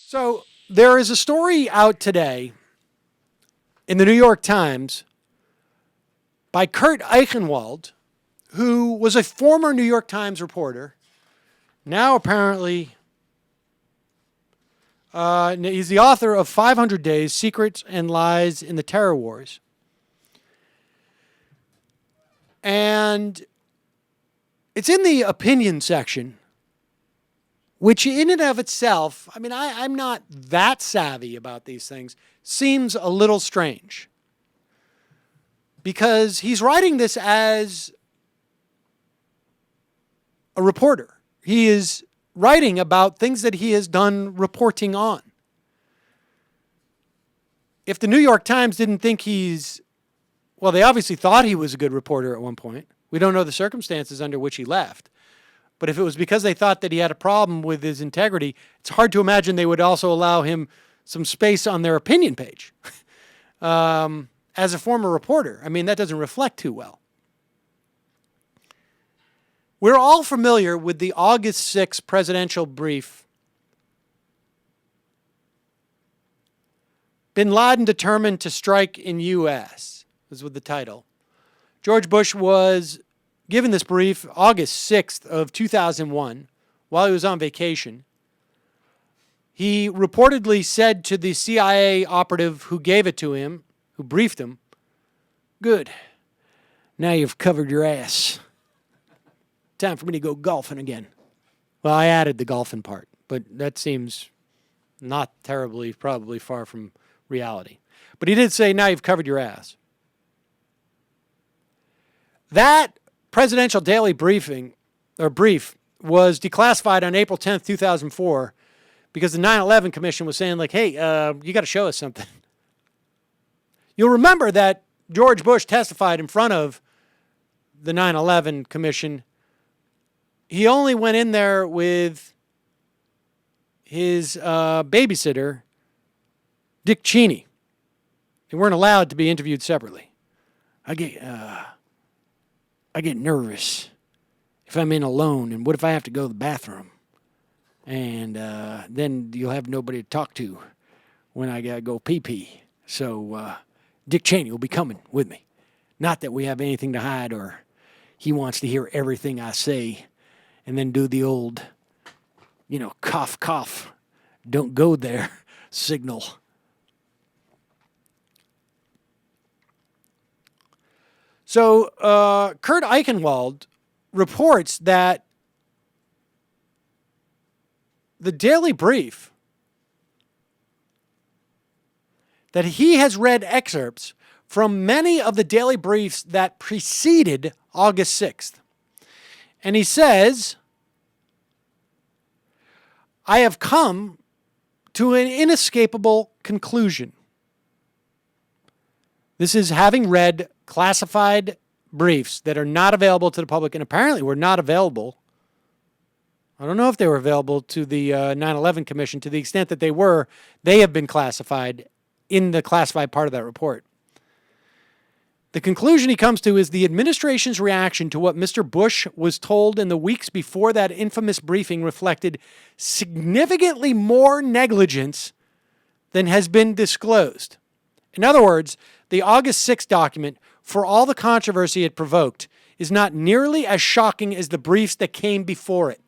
So there is a story out today in the New York Times by Kurt Eichenwald, who was a former New York Times reporter. Now apparently he's the author of 500 Days, Secrets and Lies in the Terror Wars. And it's in the opinion section, which in and of itself, I mean, I'm not that savvy about these things, seems a little strange. Because he's writing this as a reporter. He is writing about things that he has done reporting on. If the New York Times didn't think well, they obviously thought he was a good reporter at one point. We don't know the circumstances under which he left. But if it was because they thought that he had a problem with his integrity, it's hard to imagine they would also allow him some space on their opinion page. As a former reporter, I mean, that doesn't reflect too well. We're all familiar with the August 6th presidential brief. Bin Laden determined to strike in U.S. was with the title. George Bush was given this brief August 6th of 2001 while he was on vacation. He reportedly said to the CIA operative who gave it to him, who briefed him, "Good. Now you've covered your ass. Time for me to go golfing again." Well, I added the golfing part, but that seems not terribly, probably far from reality. But he did say, "Now you've covered your ass." That presidential daily brief was declassified on April 10th, 2004, because the 9/11 Commission was saying, like, hey, you got to show us something. You'll remember that George Bush testified in front of the 9/11 Commission. He only went in there with his babysitter, Dick Cheney. They weren't allowed to be interviewed separately. I get nervous if I'm in alone, and what if I have to go to the bathroom? And then you'll have nobody to talk to when I gotta go pee-pee. So Dick Cheney will be coming with me. Not that we have anything to hide or he wants to hear everything I say and then do the old, cough, cough, don't go there signal. So Kurt Eichenwald reports that the Daily Brief, that he has read excerpts from many of the daily briefs that preceded August 6th. And he says, "I have come to an inescapable conclusion." This is having read classified briefs that are not available to the public, and apparently were not available. I don't know if they were available to the 9/11 Commission. To the extent that they were, they have been classified in the classified part of that report. The conclusion he comes to is the administration's reaction to what Mr. Bush was told in the weeks before that infamous briefing reflected significantly more negligence than has been disclosed. In other words, the August 6th document, for all the controversy it provoked, is not nearly as shocking as the briefs that came before it.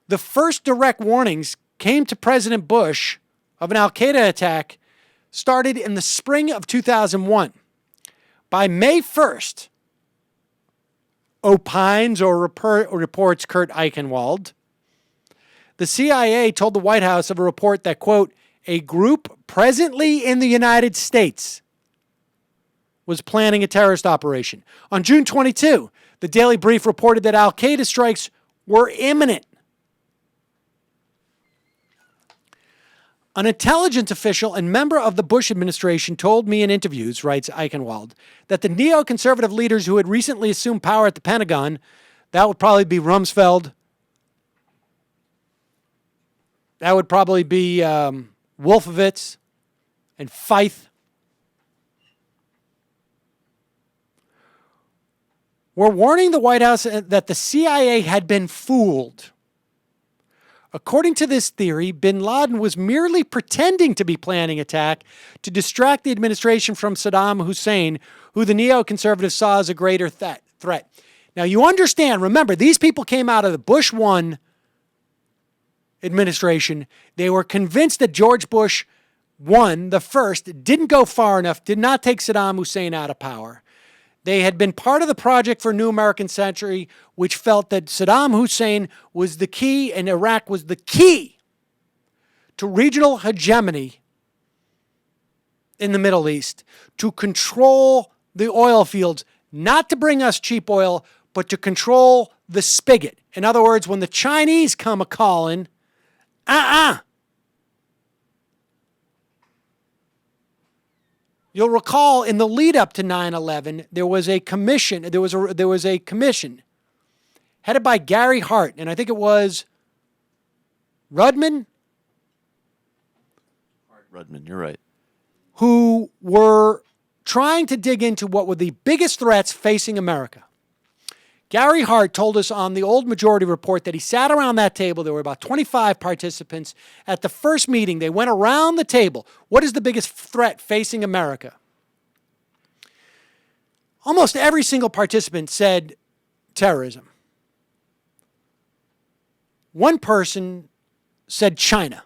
The first direct warnings came to President Bush of an al-Qaeda attack started in the spring of 2001. By May 1st, opines or reports Kurt Eichenwald, the CIA told the White House of a report that, quote, "a group presently in the United States was planning a terrorist operation." On June 22, the Daily Brief reported that al-Qaeda strikes were imminent. An intelligence official and member of the Bush administration told me in interviews, writes Eichenwald, that the neoconservative leaders who had recently assumed power at the Pentagon, that would probably be Rumsfeld, that would probably be Wolfowitz and Feith, were warning the White House that the CIA had been fooled. According to this theory, bin Laden was merely pretending to be planning attack to distract the administration from Saddam Hussein, who the neoconservatives saw as a greater threat. Now, you understand, remember, these people came out of the Bush 1 administration. They were convinced that George Bush 1, the first, didn't go far enough, did not take Saddam Hussein out of power. They had been part of the Project for a New American Century, which felt that Saddam Hussein was the key and Iraq was the key to regional hegemony in the Middle East, to control the oil fields, not to bring us cheap oil, but to control the spigot. In other words, when the Chinese come a-calling, You'll recall in the lead up to 9/11, there was a commission headed by Gary Hart, and I think it was Rudman, you're right, who were trying to dig into what were the biggest threats facing America. Gary Hart told us on the Old Majority Report that he sat around that table. There were about 25 participants. At the first meeting, they went around the table. What is the biggest threat facing America? Almost every single participant said terrorism. One person said China.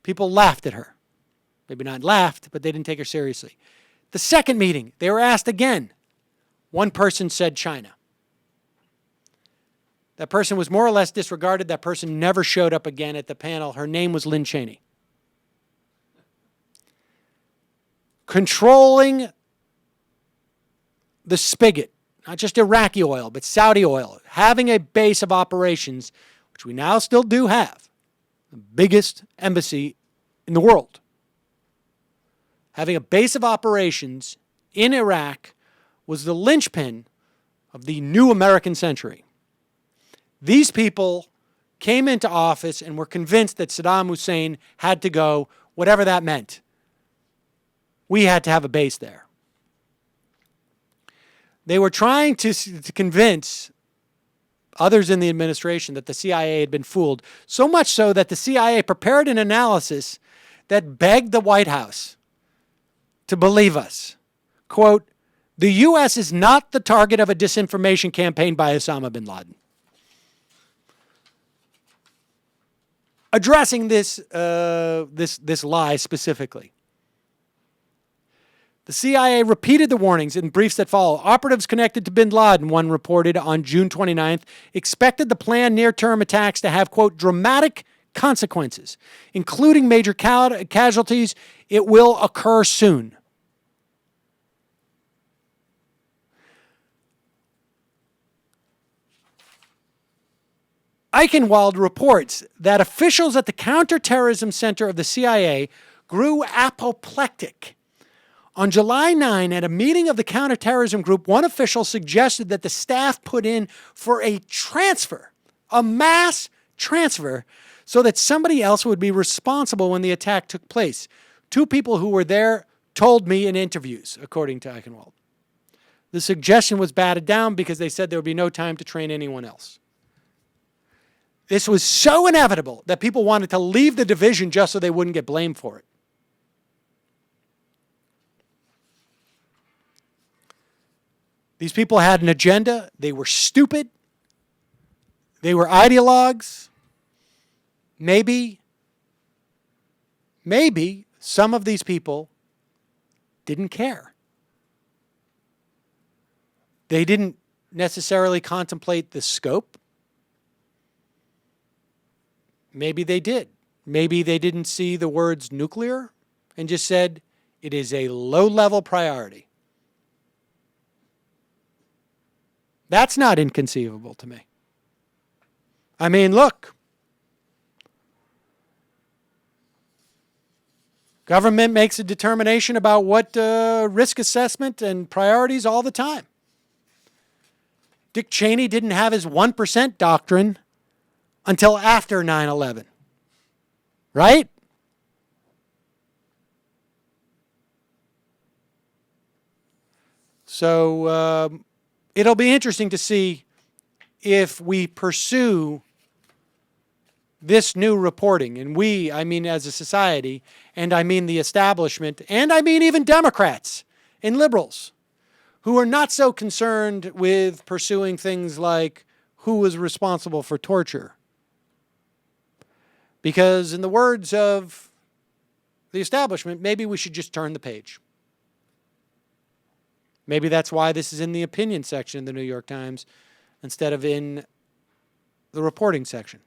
People laughed at her. Maybe not laughed, but they didn't take her seriously. The second meeting, they were asked again. One person said China. That person was more or less disregarded. That person never showed up again at the panel. Her name was Lynn Cheney. Controlling the spigot, not just Iraqi oil, but Saudi oil, having a base of operations, which we now still do have, the biggest embassy in the world. Having a base of operations in Iraq was the linchpin of the new American century. These people came into office and were convinced that Saddam Hussein had to go, whatever that meant. We had to have a base there. They were trying to convince others in the administration that the CIA had been fooled, so much so that the CIA prepared an analysis that begged the White House to believe us. Quote, "The U.S. is not the target of a disinformation campaign by Osama bin Laden." Addressing this lie specifically. The CIA repeated the warnings in briefs that follow. Operatives connected to bin Laden, one reported on June 29th, expected the planned near-term attacks to have, quote, dramatic consequences, including major casualties. It will occur soon. Eichenwald reports that officials at the Counterterrorism Center of the CIA grew apoplectic. On July 9, at a meeting of the counterterrorism group, one official suggested that the staff put in for a transfer, a mass transfer, so that somebody else would be responsible when the attack took place. Two people who were there told me in interviews, according to Eichenwald. The suggestion was batted down because they said there would be no time to train anyone else. This was so inevitable that people wanted to leave the division just so they wouldn't get blamed for it. These people had an agenda. They were stupid. They were ideologues. Maybe some of these people didn't care. They didn't necessarily contemplate the scope. Maybe they did. Maybe they didn't see the words nuclear and just said it is a low-level priority. That's not inconceivable to me. I mean, look. Government makes a determination about what risk assessment and priorities all the time. Dick Cheney didn't have his 1% doctrine until after 9/11. Right? So it'll be interesting to see if we pursue this new reporting, and we, I mean as a society, and I mean the establishment, and I mean even Democrats and liberals, who are not so concerned with pursuing things like who was responsible for torture. Because in the words of the establishment, maybe we should just turn the page. Maybe that's why this is in the opinion section of the New York Times instead of in the reporting section.